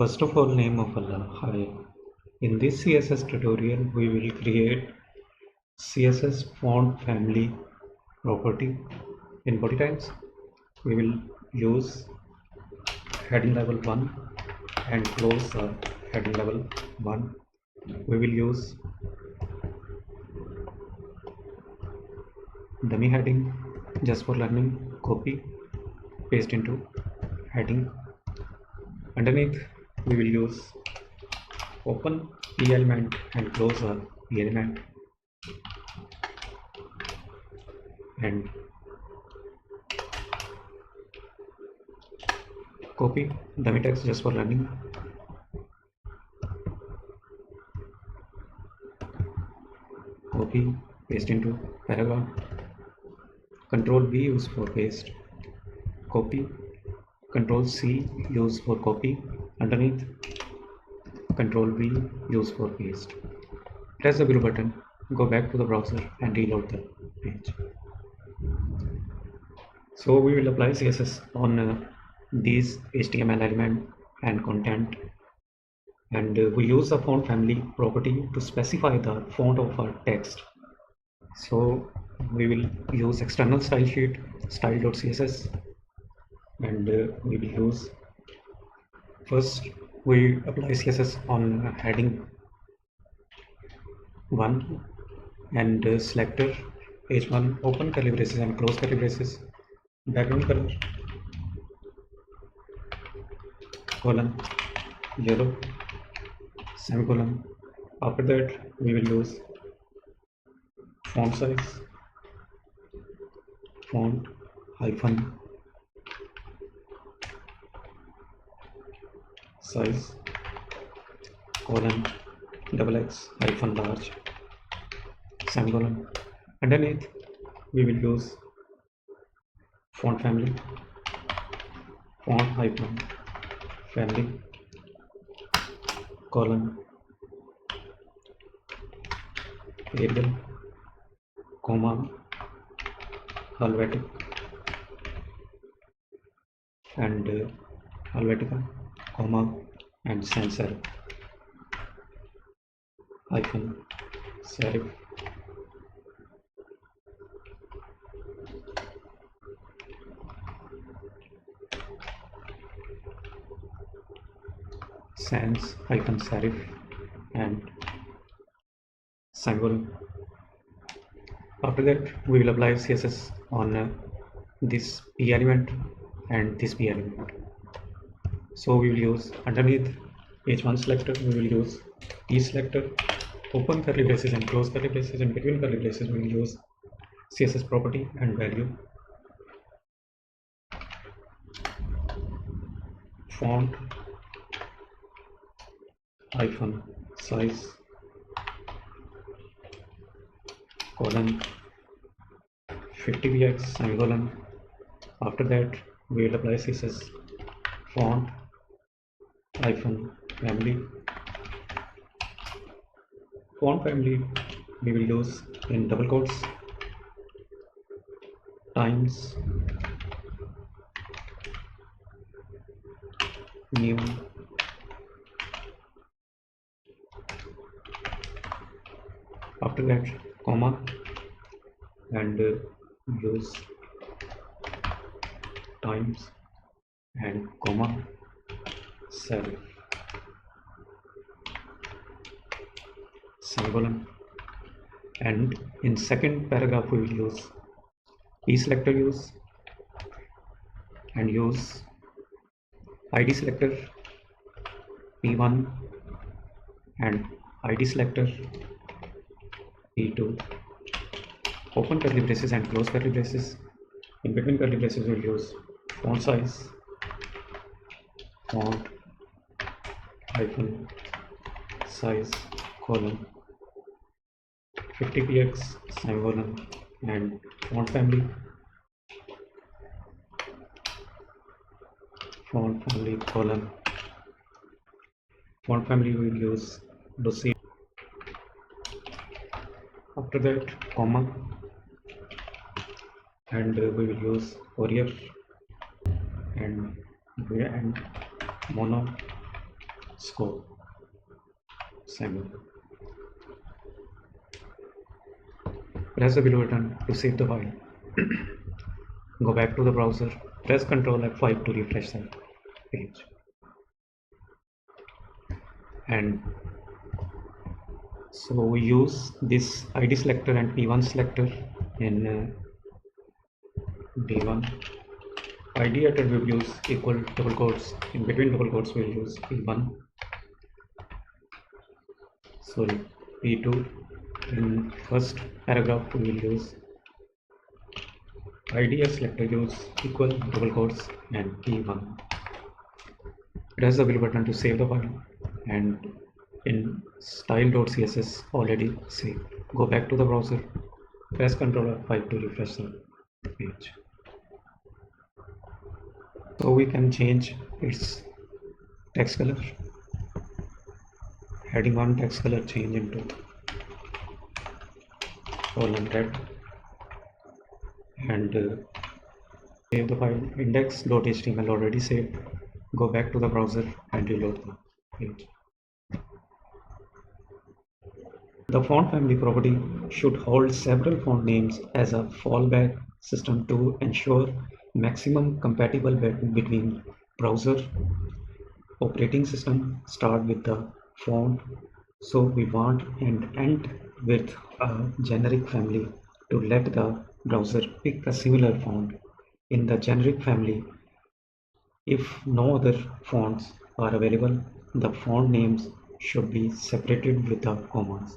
First of all, name of Allah. Hi. In this CSS tutorial, we will create CSS font family property. In body types, we will use heading level 1 and close heading level 1. We will use dummy heading just for learning. Copy, paste into heading. Underneath, we will use open p element and close a p element, and copy dummy text just for learning. Copy, paste into paragraph. Control V use for paste. Copy. Control C use for copy. Underneath, Control V use for paste. Press the blue button, go back to the browser and reload the page. So we will apply CSS on these HTML element and content, and we use the font family property to specify the font of our text. So we will use external style sheet style.css, and we will use first we apply CSS on heading 1 and selector h1 open curly braces and close curly braces, background color colon yellow semicolon. After that, we will use font size font hyphen size colon XX hyphen large semicolon. Underneath, we will use font family font hyphen family colon Arial comma Helvetic and Helvetica comma and sans serif hyphen serif sans hyphen serif and semicolon. After that, we will apply CSS on this p element and this p element. So we will use underneath h1 selector, we will use p selector, open curly braces and close curly braces, and between curly braces we will use CSS property and value font hyphen size colon 50px semicolon. After that, we will apply CSS font hyphen family. Font family we will use in double quotes Times New after that comma and use Times and comma serif semicolon. And in second paragraph, we will use p selector use and use id selector p1 and id selector p2, open curly braces and close curly braces. In between curly braces, we will use font size font hyphen size colon 50px semicolon and font family colon font family we will use dossier. After that, comma and we will use Fourier and mono score symbol. Press the below button to save the file. Go back to the browser, press Ctrl F5 to refresh the page. And so we use this ID selector and P1 selector in D1. ID attribute use equal double quotes. In between double quotes we'll use P1. Sorry, P2. In first paragraph we will use ID selector use equal double quotes and P1. Press the below button to save the file, and in style.css already saved. Go back to the browser, press Ctrl F5 to refresh the page. So we can change its text color. Heading 1 text color change into column red, and save the file. Index.html already saved. Go back to the browser and reload the page. The font family property should hold several font names as a fallback system to ensure maximum compatibility between browser operating system. Start with the font, so we want and end with a generic family to let the browser pick a similar font in the generic family. If no other fonts are available, the font names should be separated with the commas.